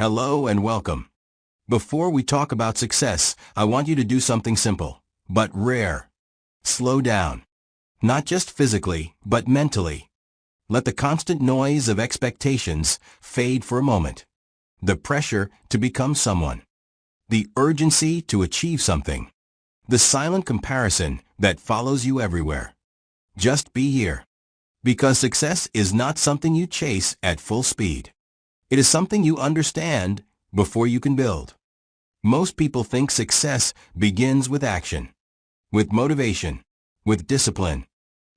Hello and welcome. Before we talk about success, I want you to do something simple, but rare. Slow down. Not just physically, but mentally. Let the constant noise of expectations fade for a moment. The pressure to become someone. The urgency to achieve something. The silent comparison that follows you everywhere. Just be here. Because success is not something you chase at full speed. It is something you understand before you can build. Most people think success begins with action, with motivation, with discipline.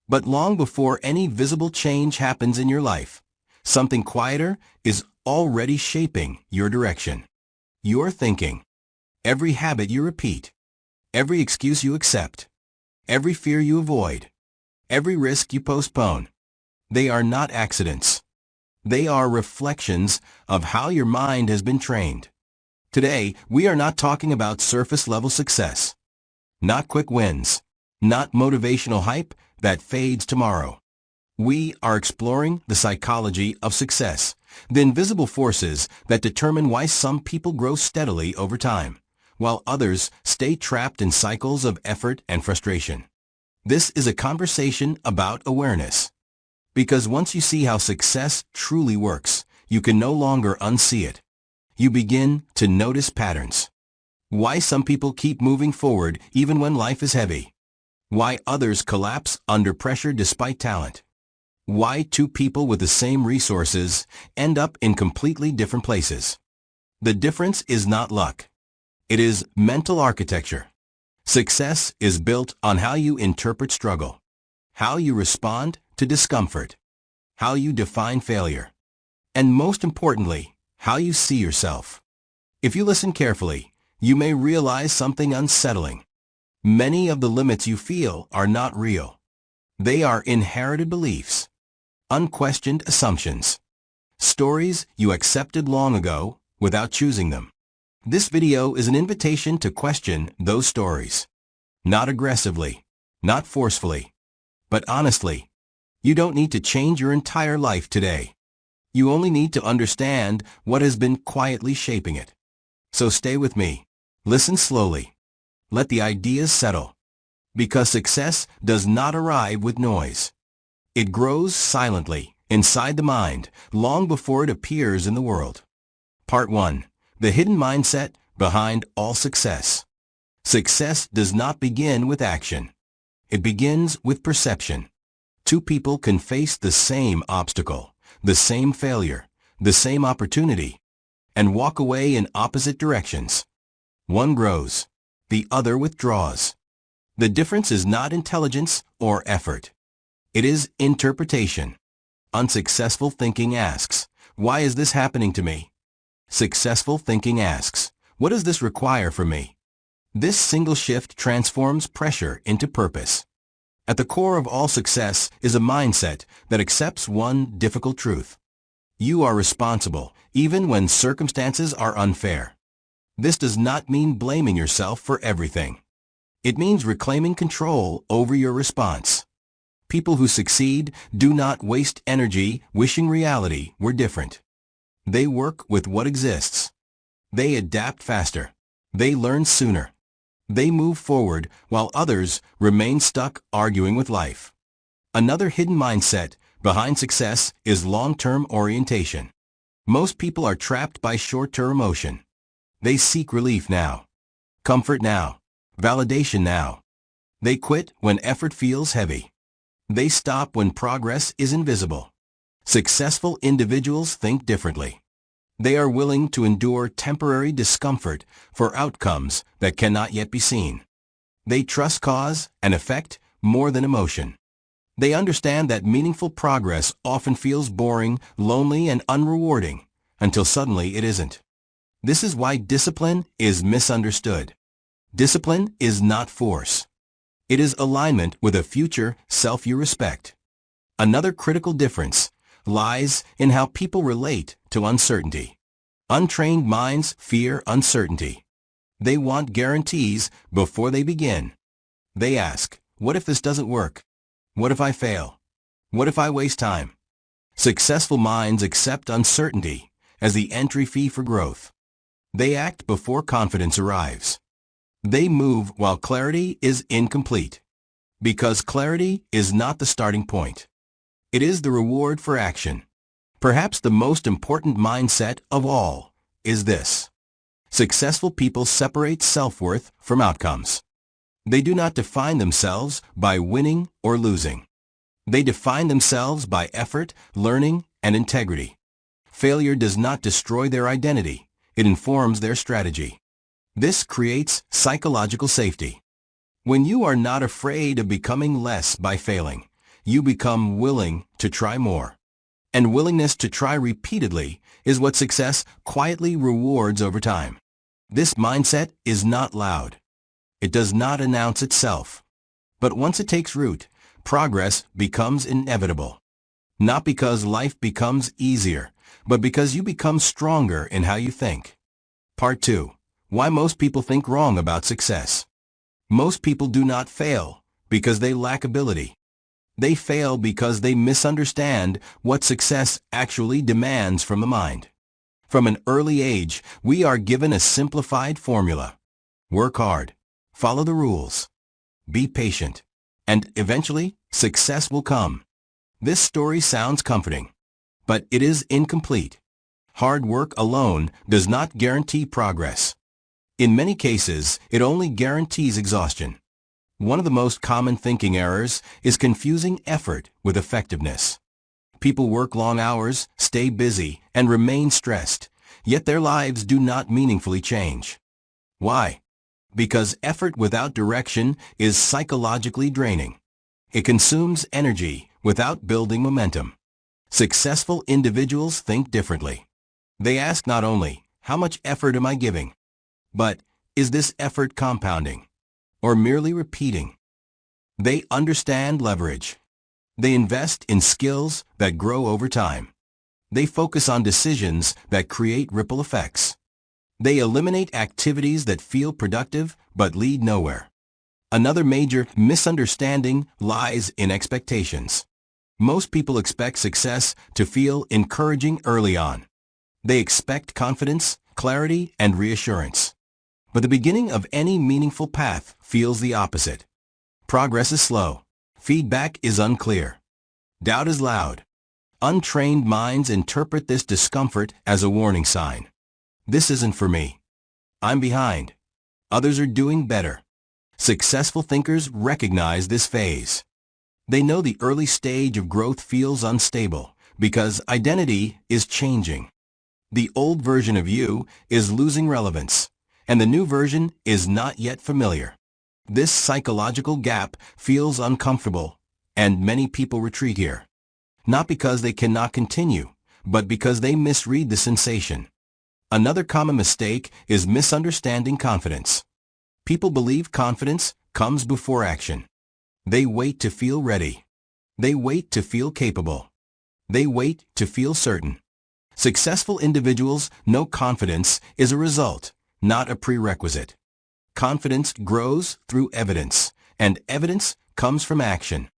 But long before any visible change happens in your life, something quieter is already shaping your direction. Your thinking, every habit you repeat, every excuse you accept, every fear you avoid, every risk you postpone. They are not accidents. They are reflections of how your mind has been trained. Today, we are not talking about surface-level success. Not quick wins. Not motivational hype that fades tomorrow. We are exploring the psychology of success, the invisible forces that determine why some people grow steadily over time, while others stay trapped in cycles of effort and frustration. This is a conversation about awareness. Because once you see how success truly works, you can no longer unsee it. You begin to notice patterns. Why some people keep moving forward even when life is heavy. Why others collapse under pressure despite talent. Why two people with the same resources end up in completely different places. The difference is not luck. It is mental architecture. Success is built on how you interpret struggle, how you respond to discomfort, how you define failure, and most importantly, how you see yourself. If you listen carefully, you may realize something unsettling. Many of the limits you feel are not real. They are inherited beliefs, unquestioned assumptions, stories you accepted long ago without choosing them. This video is an invitation to question those stories. Not aggressively, not forcefully, but honestly. You don't need to change your entire life today. You only need to understand what has been quietly shaping it. So stay with me. Listen slowly. Let the ideas settle. Because success does not arrive with noise. It grows silently, inside the mind, long before it appears in the world. Part 1. The hidden mindset behind all success. Success does not begin with action. It begins with perception. Two people can face the same obstacle, the same failure, the same opportunity, and walk away in opposite directions. One grows, the other withdraws. The difference is not intelligence or effort. It is interpretation. Unsuccessful thinking asks, why is this happening to me? Successful thinking asks, what does this require from me? This single shift transforms pressure into purpose. At the core of all success is a mindset that accepts one difficult truth. You are responsible, even when circumstances are unfair. This does not mean blaming yourself for everything. It means reclaiming control over your response. People who succeed do not waste energy wishing reality were different. They work with what exists. They adapt faster. They learn sooner. They move forward while others remain stuck arguing with life. Another hidden mindset behind success is long-term orientation. Most people are trapped by short-term emotion. They seek relief now, comfort now, validation now. They quit when effort feels heavy. They stop when progress is invisible. Successful individuals think differently. They are willing to endure temporary discomfort for outcomes that cannot yet be seen. They trust cause and effect more than emotion. They understand that meaningful progress often feels boring, lonely, and unrewarding, until suddenly it isn't. This is why discipline is misunderstood. Discipline is not force. It is alignment with a future self you respect. Another critical difference lies in how people relate to uncertainty. Untrained minds fear uncertainty. They want guarantees before they begin. They ask, what if this doesn't work? What if I fail? What if I waste time? Successful minds accept uncertainty as the entry fee for growth. They act before confidence arrives. They move while clarity is incomplete. Because clarity is not the starting point. It is the reward for action. Perhaps the most important mindset of all is this. Successful people separate self-worth from outcomes. They do not define themselves by winning or losing. They define themselves by effort, learning, and integrity. Failure does not destroy their identity. It informs their strategy. This creates psychological safety. When you are not afraid of becoming less by failing, you become willing to try more. And willingness to try repeatedly is what success quietly rewards over time. This mindset is not loud. It does not announce itself. But once it takes root, progress becomes inevitable. Not because life becomes easier, but because you become stronger in how you think. Part 2. Why most people think wrong about success. Most people do not fail because they lack ability. They fail because they misunderstand what success actually demands from the mind. From an early age, we are given a simplified formula. Work hard, follow the rules, be patient, and eventually, success will come. This story sounds comforting, but it is incomplete. Hard work alone does not guarantee progress. In many cases, it only guarantees exhaustion. One of the most common thinking errors is confusing effort with effectiveness. People work long hours, stay busy, and remain stressed, yet their lives do not meaningfully change. Why? Because effort without direction is psychologically draining. It consumes energy without building momentum. Successful individuals think differently. They ask not only, how much effort am I giving? But, is this effort compounding? Or merely repeating? They understand leverage. They invest in skills that grow over time. They focus on decisions that create ripple effects. They eliminate activities that feel productive but lead nowhere. Another major misunderstanding lies in expectations. Most people expect success to feel encouraging early on. They expect confidence, clarity, and reassurance. But the beginning of any meaningful path feels the opposite. Progress is slow. Feedback is unclear. Doubt is loud. Untrained minds interpret this discomfort as a warning sign. This isn't for me. I'm behind. Others are doing better. Successful thinkers recognize this phase. They know the early stage of growth feels unstable because identity is changing. The old version of you is losing relevance, and the new version is not yet familiar. This psychological gap feels uncomfortable, and many people retreat here. Not because they cannot continue, but because they misread the sensation. Another common mistake is misunderstanding confidence. People believe confidence comes before action. They wait to feel ready. They wait to feel capable. They wait to feel certain. Successful individuals know confidence is a result, not a prerequisite. Confidence grows through evidence, and evidence comes from action.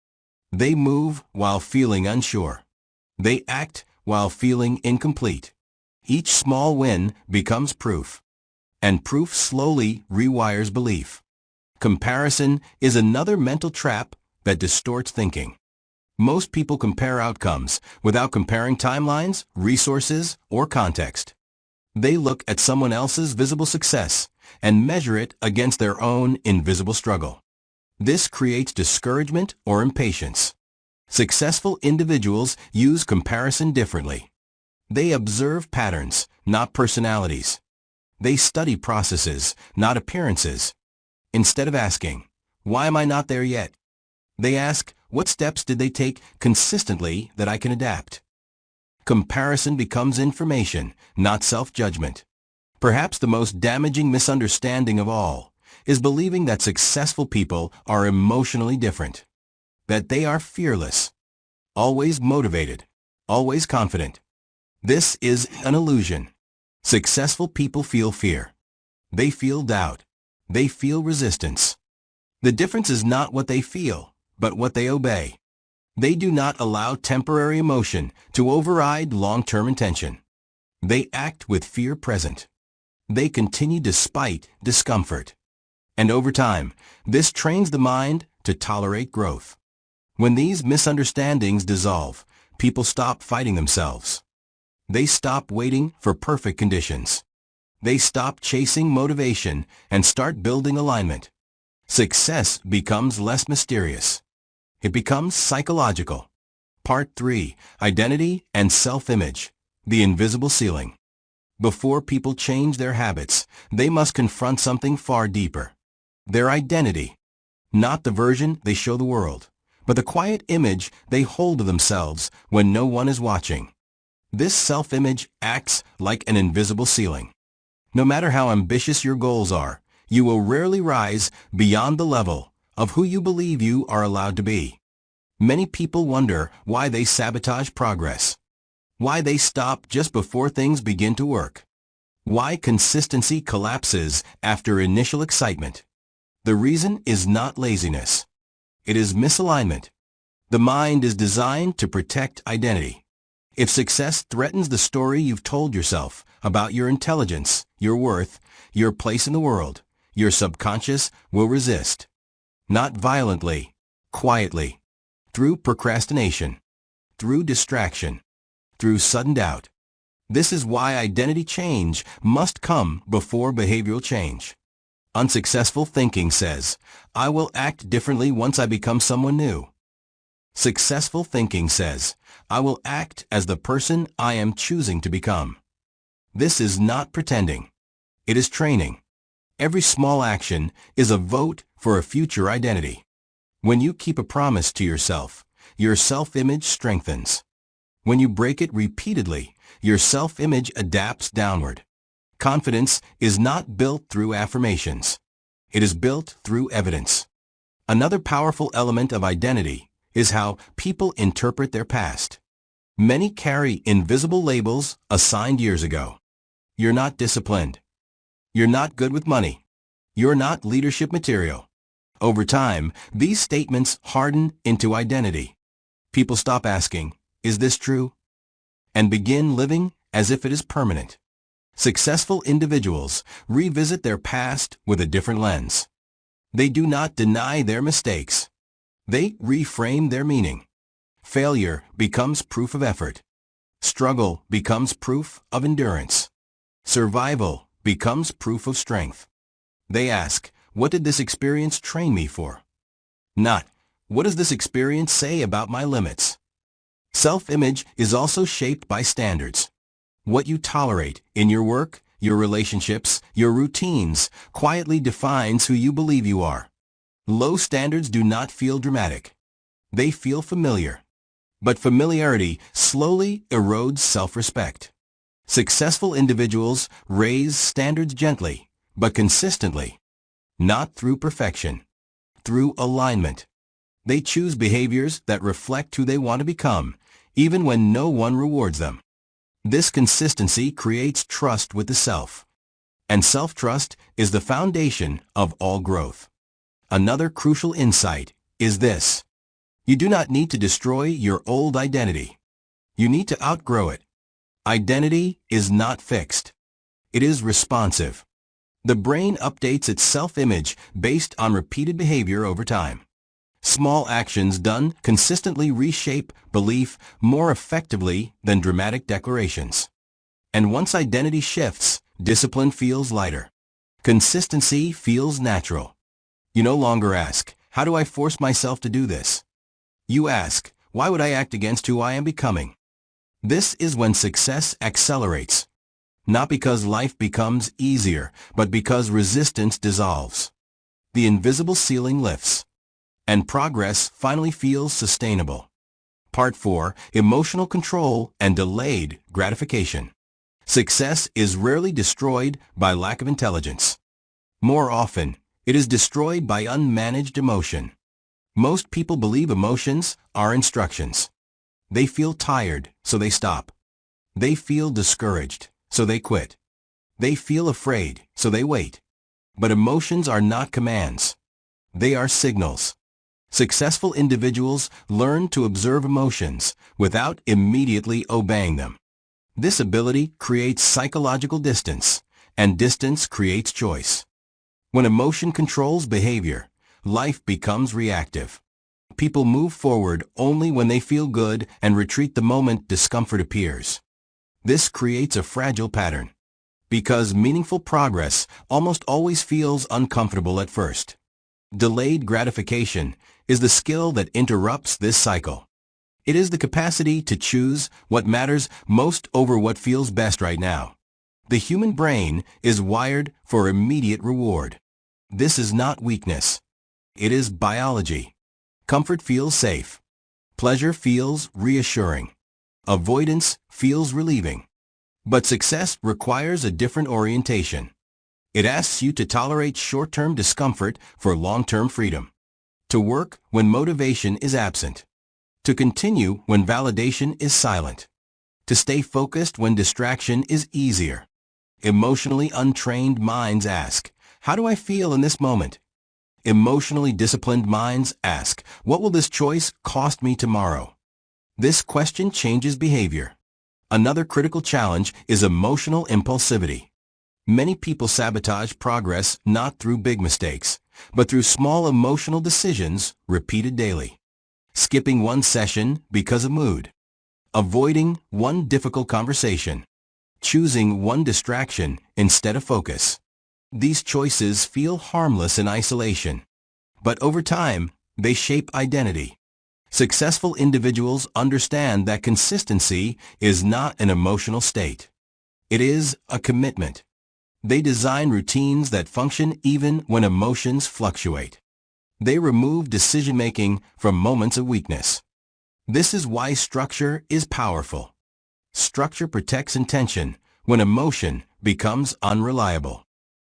They move while feeling unsure. They act while feeling incomplete. Each small win becomes proof, and proof slowly rewires belief. Comparison is another mental trap that distorts thinking. Most people compare outcomes without comparing timelines, resources, or context. They look at someone else's visible success and measure it against their own invisible struggle. This creates discouragement or impatience. Successful individuals use comparison differently. They observe patterns, not personalities. They study processes, not appearances. Instead of asking, why am I not there yet? They ask, what steps did they take consistently that I can adapt? Comparison becomes information, not self-judgment. Perhaps the most damaging misunderstanding of all is believing that successful people are emotionally different. That they are fearless, always motivated, always confident. This is an illusion. Successful people feel fear. They feel doubt. They feel resistance. The difference is not what they feel, but what they obey. They do not allow temporary emotion to override long-term intention. They act with fear present. They continue despite discomfort. And over time, this trains the mind to tolerate growth. When these misunderstandings dissolve, people stop fighting themselves. They stop waiting for perfect conditions. They stop chasing motivation and start building alignment. Success becomes less mysterious. It becomes psychological. Part 3. Identity and self-image. The invisible ceiling. Before people change their habits, they must confront something far deeper. Their identity. Not the version they show the world, but the quiet image they hold of themselves when no one is watching. This self-image acts like an invisible ceiling. No matter how ambitious your goals are, you will rarely rise beyond the level of who you believe you are allowed to be. Many people wonder why they sabotage progress, why they stop just before things begin to work, why consistency collapses after initial excitement. The reason is not laziness. It is misalignment. The mind is designed to protect identity. If success threatens the story you've told yourself about your intelligence, your worth, your place in the world, your subconscious will resist. Not violently, quietly, through procrastination, through distraction, through sudden doubt. This is why identity change must come before behavioral change. Unsuccessful thinking says, I will act differently once I become someone new. Successful thinking says, I will act as the person I am choosing to become. This is not pretending. It is training. Every small action is a vote for a future identity. When you keep a promise to yourself, your self-image strengthens. When you break it repeatedly, your self-image adapts downward. Confidence is not built through affirmations. It is built through evidence. Another powerful element of identity is how people interpret their past. Many carry invisible labels assigned years ago. You're not disciplined. You're not good with money. You're not leadership material. Over time, these statements harden into identity. People stop asking, is this true? And begin living as if it is permanent. Successful individuals revisit their past with a different lens. They do not deny their mistakes. They reframe their meaning. Failure becomes proof of effort. Struggle becomes proof of endurance. Survival becomes proof of strength. They ask, what did this experience train me for? Not, what does this experience say about my limits? Self-image is also shaped by standards. What you tolerate in your work, your relationships, your routines quietly defines who you believe you are. Low standards do not feel dramatic. They feel familiar. But familiarity slowly erodes self-respect. Successful individuals raise standards gently, but consistently. Not through perfection. Through alignment. They choose behaviors that reflect who they want to become, even when no one rewards them. This consistency creates trust with the self. And self-trust is the foundation of all growth. Another crucial insight is this. You do not need to destroy your old identity. You need to outgrow it. Identity is not fixed. It is responsive. The brain updates its self-image based on repeated behavior over time. Small actions done consistently reshape belief more effectively than dramatic declarations. And once identity shifts, discipline feels lighter. Consistency feels natural. You no longer ask, how do I force myself to do this? You ask, why would I act against who I am becoming? This is when success accelerates. Not because life becomes easier, but because resistance dissolves. The invisible ceiling lifts. And progress finally feels sustainable. Part 4. Emotional control and delayed gratification. Success is rarely destroyed by lack of intelligence. More often, it is destroyed by unmanaged emotion. Most people believe emotions are instructions. They feel tired, so they stop. They feel discouraged, so they quit. They feel afraid, so they wait. But emotions are not commands. They are signals. Successful individuals learn to observe emotions without immediately obeying them. This ability creates psychological distance, and distance creates choice. When emotion controls behavior, life becomes reactive. People move forward only when they feel good and retreat the moment discomfort appears. This creates a fragile pattern, because meaningful progress almost always feels uncomfortable at first. Delayed gratification is the skill that interrupts this cycle. It is the capacity to choose what matters most over what feels best right now. The human brain is wired for immediate reward. This is not weakness. It is biology. Comfort feels safe. Pleasure feels reassuring. Avoidance feels relieving. But success requires a different orientation. It asks you to tolerate short-term discomfort for long-term freedom. To work when motivation is absent. To continue when validation is silent. To stay focused when distraction is easier. Emotionally untrained minds ask, how do I feel in this moment? Emotionally disciplined minds ask, what will this choice cost me tomorrow? This question changes behavior. Another critical challenge is emotional impulsivity. Many people sabotage progress not through big mistakes, but through small emotional decisions repeated daily. Skipping one session because of mood. Avoiding one difficult conversation. Choosing one distraction instead of focus. These choices feel harmless in isolation, but over time, they shape identity. Successful individuals understand that consistency is not an emotional state. It is a commitment. They design routines that function even when emotions fluctuate. They remove decision-making from moments of weakness. This is why structure is powerful. Structure protects intention when emotion becomes unreliable.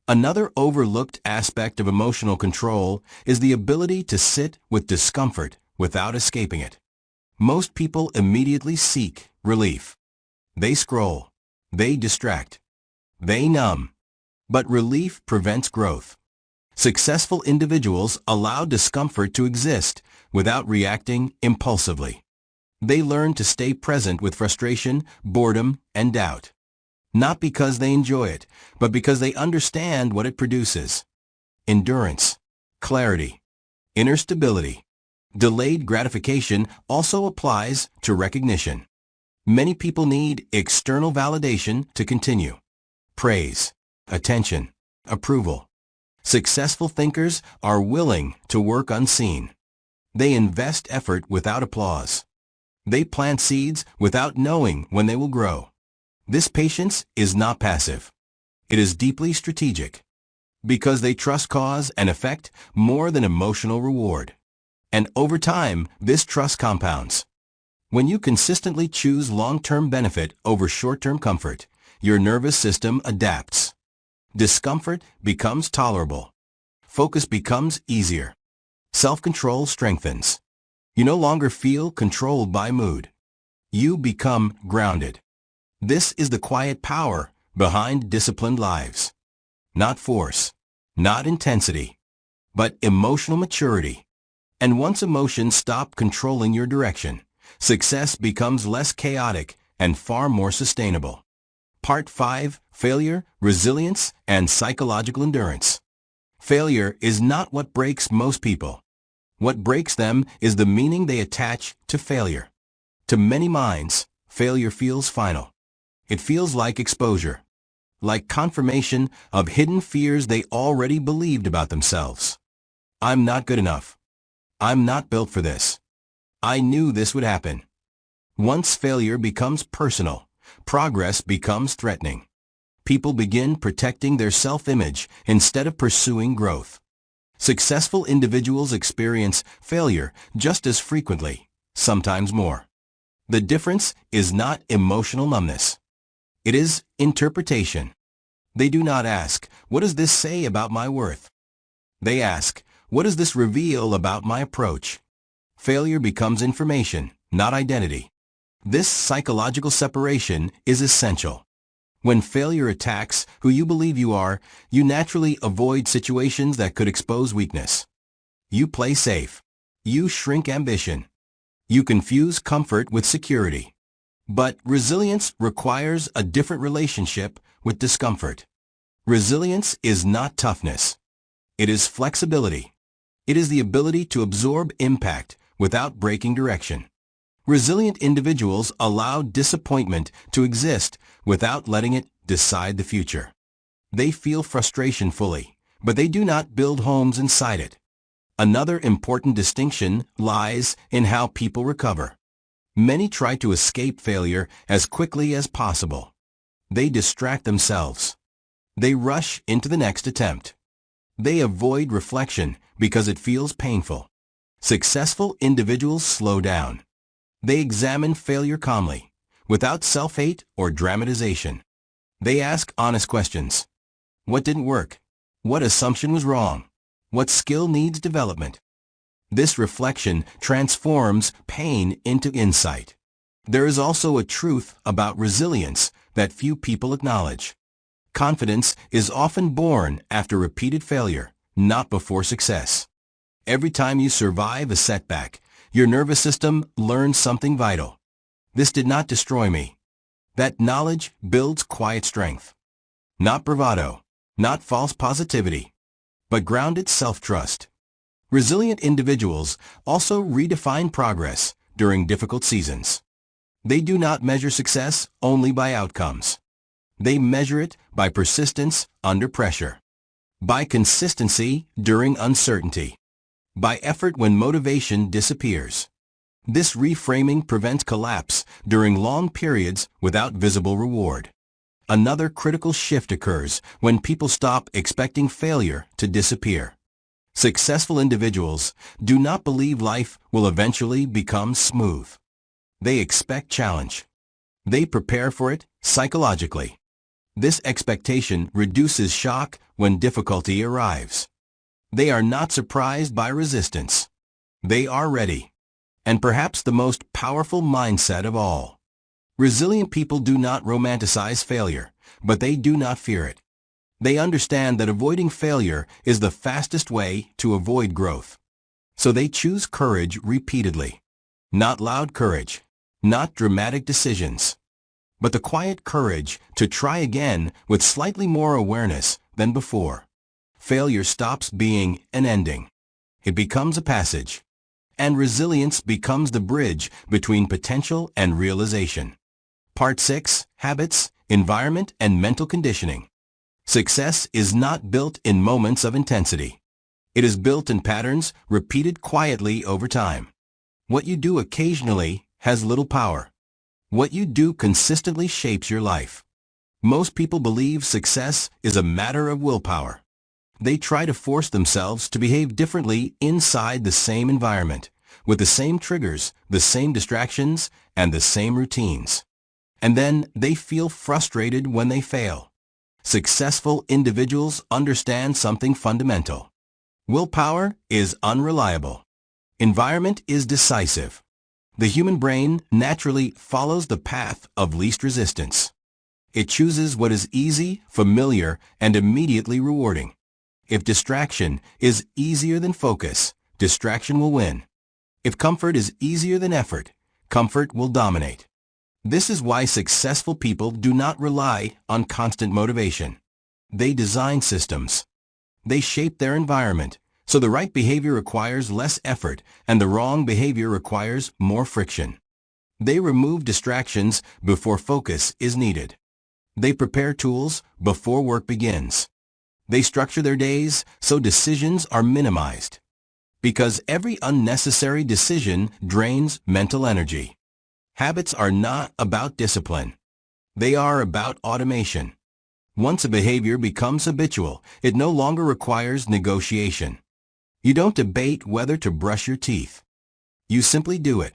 Another overlooked aspect of emotional control is the ability to sit with discomfort without escaping it. Most people immediately seek relief. They scroll. They distract. They numb. But relief prevents growth. Successful individuals allow discomfort to exist without reacting impulsively. They learn to stay present with frustration, boredom, and doubt. Not because they enjoy it, but because they understand what it produces. Endurance, clarity, inner stability. Delayed gratification also applies to recognition. Many people need external validation to continue. Praise, attention, approval. Successful thinkers are willing to work unseen. They invest effort without applause. They plant seeds without knowing when they will grow. This patience is not passive. It is deeply strategic, because they trust cause and effect more than emotional reward. And over time, this trust compounds. When you consistently choose long-term benefit over short-term comfort, your nervous system adapts. Discomfort becomes tolerable. Focus becomes easier. Self-control strengthens. You no longer feel controlled by mood. You become grounded. This is the quiet power behind disciplined lives. Not force, not intensity, but emotional maturity. And once emotions stop controlling your direction, success becomes less chaotic and far more sustainable. Part 5. Failure, Resilience, and Psychological Endurance. Failure is not what breaks most people. What breaks them is the meaning they attach to failure. To many minds, failure feels final. It feels like exposure, like confirmation of hidden fears they already believed about themselves. I'm not good enough. I'm not built for this. I knew this would happen. Once failure becomes personal, progress becomes threatening. People begin protecting their self-image instead of pursuing growth. Successful individuals experience failure just as frequently, sometimes more. The difference is not emotional numbness. It is interpretation. They do not ask, what does this say about my worth? They ask, what does this reveal about my approach? Failure becomes information, not identity. This psychological separation is essential. When failure attacks who you believe you are, you naturally avoid situations that could expose weakness. You play safe. You shrink ambition. You confuse comfort with security. But resilience requires a different relationship with discomfort. Resilience is not toughness. It is flexibility. It is the ability to absorb impact without breaking direction. Resilient individuals allow disappointment to exist without letting it decide the future. They feel frustration fully, but they do not build homes inside it. Another important distinction lies in how people recover. Many try to escape failure as quickly as possible. They distract themselves. They rush into the next attempt. They avoid reflection because it feels painful. Successful individuals slow down. They examine failure calmly, without self-hate or dramatization. They ask honest questions. What didn't work? What assumption was wrong? What skill needs development? This reflection transforms pain into insight. There is also a truth about resilience that few people acknowledge. Confidence is often born after repeated failure, not before success. Every time you survive a setback, your nervous system learns something vital. This did not destroy me. That knowledge builds quiet strength. Not bravado, not false positivity, but grounded self-trust. Resilient individuals also redefine progress during difficult seasons. They do not measure success only by outcomes. They measure it by persistence under pressure, by consistency during uncertainty, by effort when motivation disappears. This reframing prevents collapse during long periods without visible reward. Another critical shift occurs when people stop expecting failure to disappear. Successful individuals do not believe life will eventually become smooth. They expect challenge. They prepare for it psychologically. This expectation reduces shock when difficulty arrives. They are not surprised by resistance. They are ready. And perhaps the most powerful mindset of all. Resilient people do not romanticize failure, but they do not fear it. They understand that avoiding failure is the fastest way to avoid growth. So they choose courage repeatedly. Not loud courage, not dramatic decisions, but the quiet courage to try again with slightly more awareness than before. Failure stops being an ending. It becomes a passage. And resilience becomes the bridge between potential and realization. Part 6. Habits, Environment, and Mental Conditioning. Success is not built in moments of intensity. It is built in patterns repeated quietly over time. What you do occasionally has little power. What you do consistently shapes your life. Most people believe success is a matter of willpower. They try to force themselves to behave differently inside the same environment, with the same triggers, the same distractions, and the same routines. And then they feel frustrated when they fail. Successful individuals understand something fundamental. Willpower is unreliable. Environment is decisive. The human brain naturally follows the path of least resistance. It chooses what is easy, familiar, and immediately rewarding. If distraction is easier than focus, distraction will win. If comfort is easier than effort, comfort will dominate. This is why successful people do not rely on constant motivation. They design systems. They shape their environment, so the right behavior requires less effort and the wrong behavior requires more friction. They remove distractions before focus is needed. They prepare tools before work begins. They structure their days so decisions are minimized. Because every unnecessary decision drains mental energy. Habits are not about discipline. They are about automation. Once a behavior becomes habitual, it no longer requires negotiation. You don't debate whether to brush your teeth. You simply do it.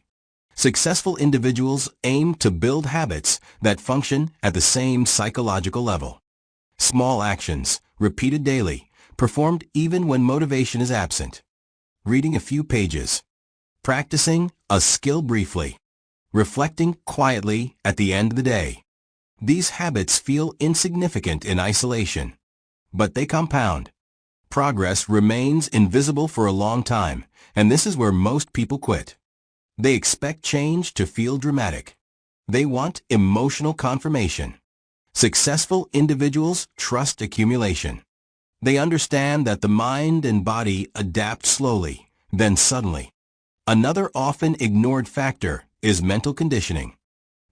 Successful individuals aim to build habits that function at the same psychological level. Small actions, repeated daily, performed even when motivation is absent. Reading a few pages. Practicing a skill briefly. Reflecting quietly at the end of the day. These habits feel insignificant in isolation, but they compound. Progress remains invisible for a long time, and this is where most people quit. They expect change to feel dramatic. They want emotional confirmation. Successful individuals trust accumulation. They understand that the mind and body adapt slowly, then suddenly. Another often ignored factor is mental conditioning.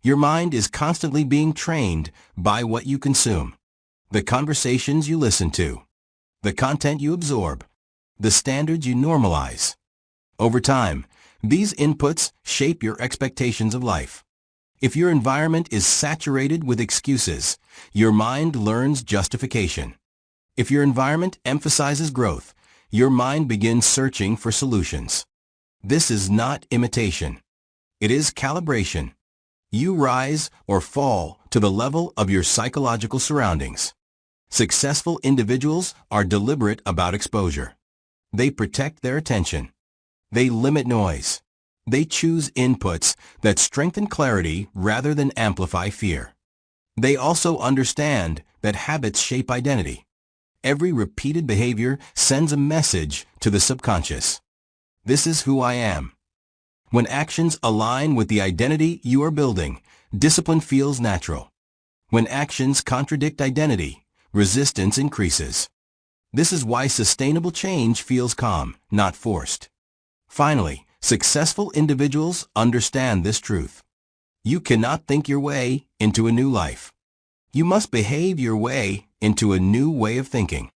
Your mind is constantly being trained by what you consume, the conversations you listen to, the content you absorb, the standards you normalize. Over time, these inputs shape your expectations of life. If your environment is saturated with excuses, your mind learns justification. If your environment emphasizes growth, your mind begins searching for solutions. This is not imitation. It is calibration. You rise or fall to the level of your psychological surroundings. Successful individuals are deliberate about exposure. They protect their attention. They limit noise. They choose inputs that strengthen clarity rather than amplify fear. They also understand that habits shape identity. Every repeated behavior sends a message to the subconscious. This is who I am. When actions align with the identity you are building, discipline feels natural. When actions contradict identity, resistance increases. This is why sustainable change feels calm, not forced. Finally, successful individuals understand this truth. You cannot think your way into a new life. You must behave your way into a new way of thinking.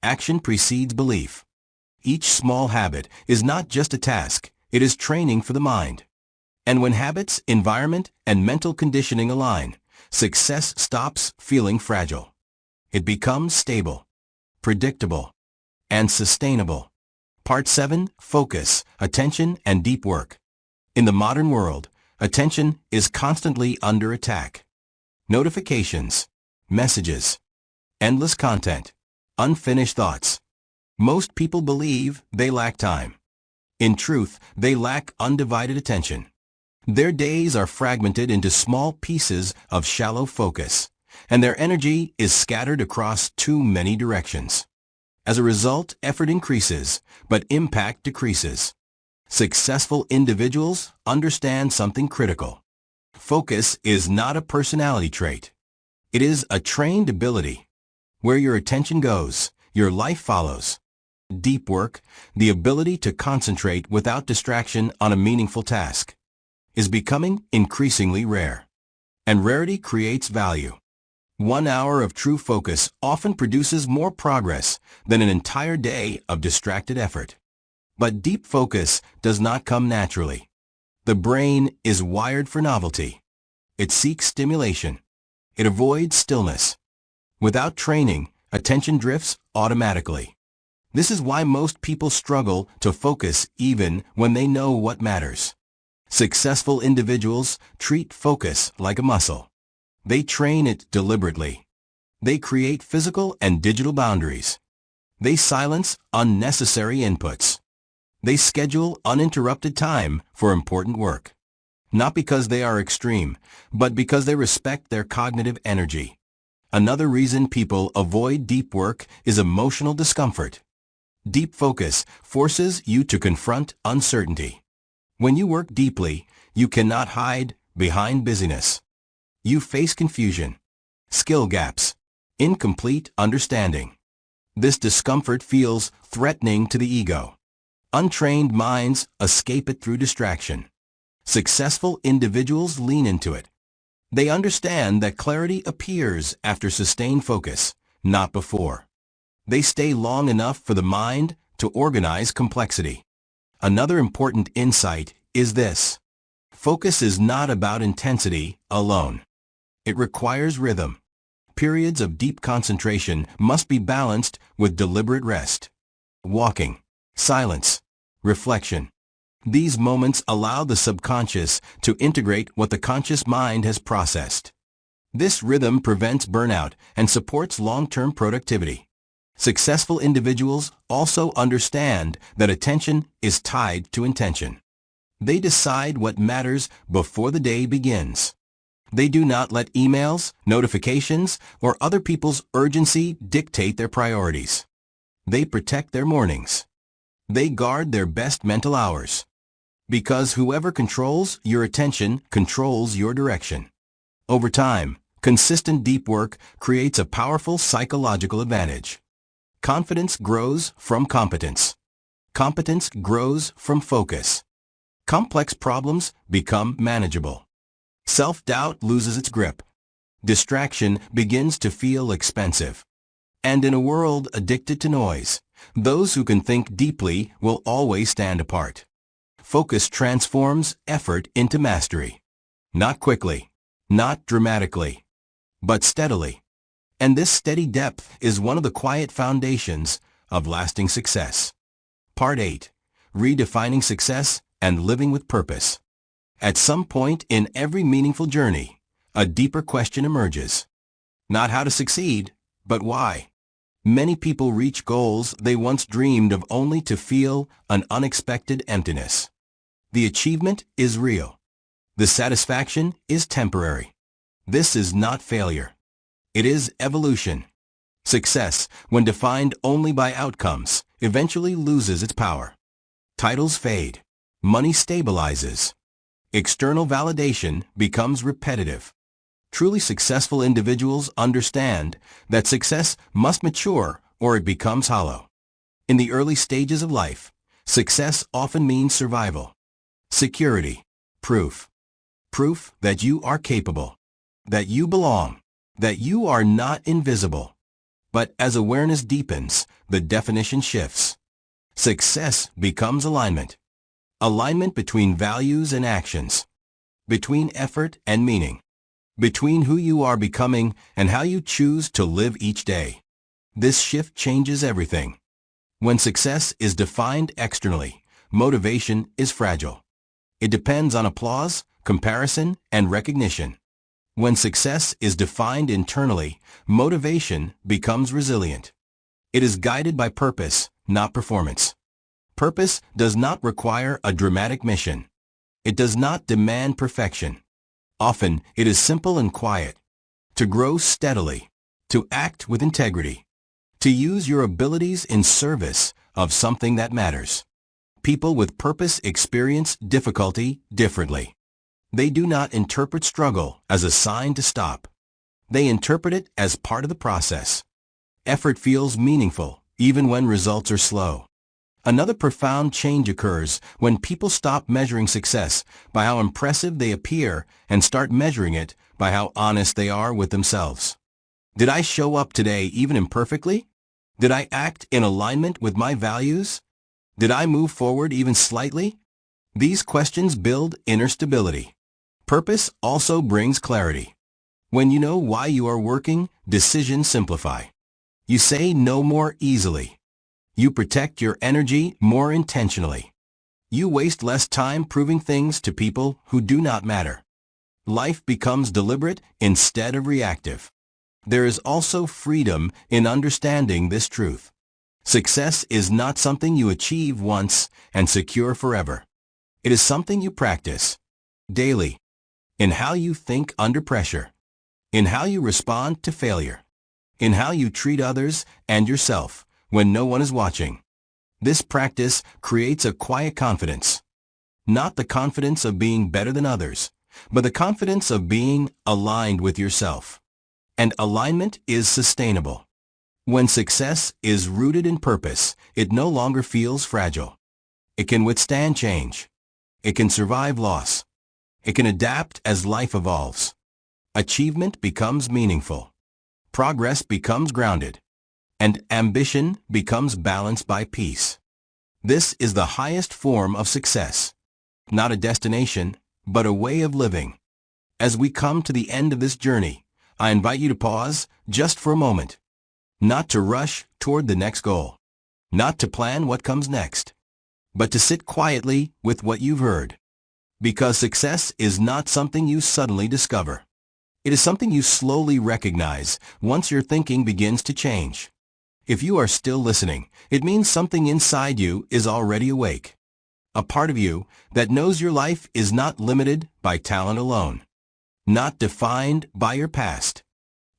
Action precedes belief. Each small habit is not just a task, it is training for the mind. And when habits, environment, and mental conditioning align, success stops feeling fragile. It becomes stable, predictable, and sustainable. Part 7. Focus, attention, and deep work. In the modern world, attention is constantly under attack. Notifications, messages, endless content, unfinished thoughts. Most people believe they lack time. In truth, they lack undivided attention. Their days are fragmented into small pieces of shallow focus, and their energy is scattered across too many directions. As a result, effort increases, but impact decreases. Successful individuals understand something critical. Focus is not a personality trait. It is a trained ability. Where your attention goes, your life follows. Deep work, the ability to concentrate without distraction on a meaningful task, is becoming increasingly rare. And rarity creates value. 1 hour of true focus often produces more progress than an entire day of distracted effort. But deep focus does not come naturally. The brain is wired for novelty. It seeks stimulation. It avoids stillness. Without training, attention drifts automatically. This is why most people struggle to focus even when they know what matters. Successful individuals treat focus like a muscle. They train it deliberately. They create physical and digital boundaries. They silence unnecessary inputs. They schedule uninterrupted time for important work. Not because they are extreme, but because they respect their cognitive energy. Another reason people avoid deep work is emotional discomfort. Deep focus forces you to confront uncertainty. When you work deeply, you cannot hide behind busyness. You face confusion, skill gaps, incomplete understanding. This discomfort feels threatening to the ego. Untrained minds escape it through distraction. Successful individuals lean into it. They understand that clarity appears after sustained focus, not before. They stay long enough for the mind to organize complexity. Another important insight is this. Focus is not about intensity alone. It requires rhythm. Periods of deep concentration must be balanced with deliberate rest. Walking, silence, reflection. These moments allow the subconscious to integrate what the conscious mind has processed. This rhythm prevents burnout and supports long-term productivity. Successful individuals also understand that attention is tied to intention. They decide what matters before the day begins. They do not let emails, notifications, or other people's urgency dictate their priorities. They protect their mornings. They guard their best mental hours. Because whoever controls your attention controls your direction. Over time, consistent deep work creates a powerful psychological advantage. Confidence grows from competence. Competence grows from focus. Complex problems become manageable. Self-doubt loses its grip. Distraction begins to feel expensive. And in a world addicted to noise, those who can think deeply will always stand apart. Focus transforms effort into mastery. Not quickly, not dramatically, but steadily. And this steady depth is one of the quiet foundations of lasting success. Part 8. Redefining Success and Living with Purpose. At some point in every meaningful journey, a deeper question emerges. Not how to succeed, but why. Many people reach goals they once dreamed of only to feel an unexpected emptiness. The achievement is real. The satisfaction is temporary. This is not failure. It is evolution. Success, when defined only by outcomes, eventually loses its power. Titles fade. Money stabilizes. External validation becomes repetitive. Truly successful individuals understand that success must mature or it becomes hollow. In the early stages of life, success often means survival. Security. Proof. Proof that you are capable. That you belong. That you are not invisible. But as awareness deepens, the definition shifts. Success becomes alignment. Alignment between values and actions. Between effort and meaning. Between who you are becoming and how you choose to live each day. This shift changes everything. When success is defined externally, motivation is fragile. It depends on applause, comparison, and recognition. When success is defined internally, motivation becomes resilient. It is guided by purpose, not performance. Purpose does not require a dramatic mission. It does not demand perfection. Often, it is simple and quiet. To grow steadily. To act with integrity. To use your abilities in service of something that matters. People with purpose experience difficulty differently. They do not interpret struggle as a sign to stop. They interpret it as part of the process. Effort feels meaningful, even when results are slow. Another profound change occurs when people stop measuring success by how impressive they appear and start measuring it by how honest they are with themselves. Did I show up today even imperfectly? Did I act in alignment with my values? Did I move forward even slightly? These questions build inner stability. Purpose also brings clarity. When you know why you are working, decisions simplify. You say no more easily. You protect your energy more intentionally. You waste less time proving things to people who do not matter. Life becomes deliberate instead of reactive. There is also freedom in understanding this truth. Success is not something you achieve once and secure forever. It is something you practice daily. In how you think under pressure. In how you respond to failure. In how you treat others and yourself when no one is watching. This practice creates a quiet confidence. Not the confidence of being better than others, but the confidence of being aligned with yourself. And alignment is sustainable. When success is rooted in purpose, it no longer feels fragile. It can withstand change. It can survive loss. It can adapt as life evolves. Achievement becomes meaningful. Progress becomes grounded. And ambition becomes balanced by peace. This is the highest form of success. Not a destination, but a way of living. As we come to the end of this journey, I invite you to pause just for a moment. Not to rush toward the next goal. Not to plan what comes next. But to sit quietly with what you've heard. Because success is not something you suddenly discover. It is something you slowly recognize once your thinking begins to change. If you are still listening, it means something inside you is already awake. A part of you that knows your life is not limited by talent alone. Not defined by your past.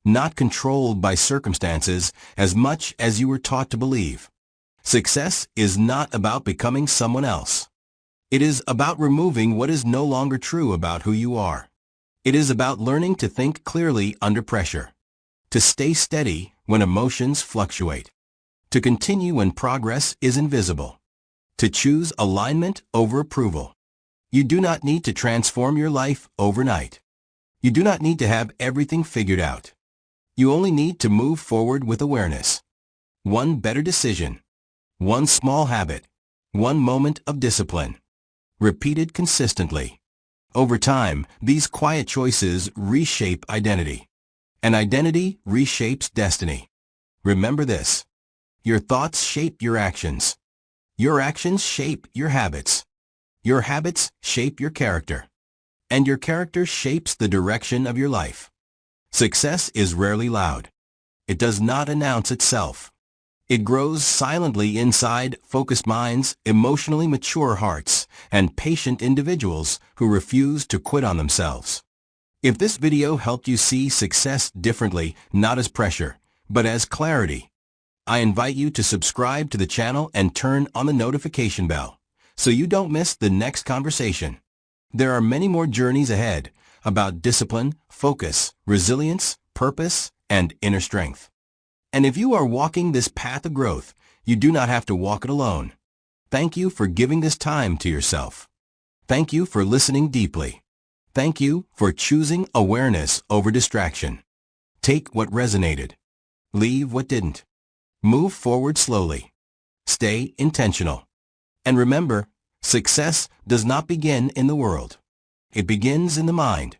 Not controlled by circumstances as much as you were taught to believe. Success is not about becoming someone else. It is about removing what is no longer true about who you are. It is about learning to think clearly under pressure, to stay steady when emotions fluctuate, to continue when progress is invisible, to choose alignment over approval. You do not need to transform your life overnight. You do not need to have everything figured out. You only need to move forward with awareness. One better decision, one small habit, one moment of discipline, repeated consistently. Over time, these quiet choices reshape identity. And identity reshapes destiny. Remember this. Your thoughts shape your actions. Your actions shape your habits. Your habits shape your character. And your character shapes the direction of your life. Success is rarely loud. It does not announce itself. It grows silently inside focused minds, emotionally mature hearts, and patient individuals who refuse to quit on themselves. If this video helped you see success differently, not as pressure, but as clarity, I invite you to subscribe to the channel and turn on the notification bell so you don't miss the next conversation. There are many more journeys ahead about discipline, focus, resilience, purpose, and inner strength. And if you are walking this path of growth, you do not have to walk it alone. Thank you for giving this time to yourself. Thank you for listening deeply. Thank you for choosing awareness over distraction. Take what resonated. Leave what didn't. Move forward slowly. Stay intentional. And remember, success does not begin in the world. It begins in the mind.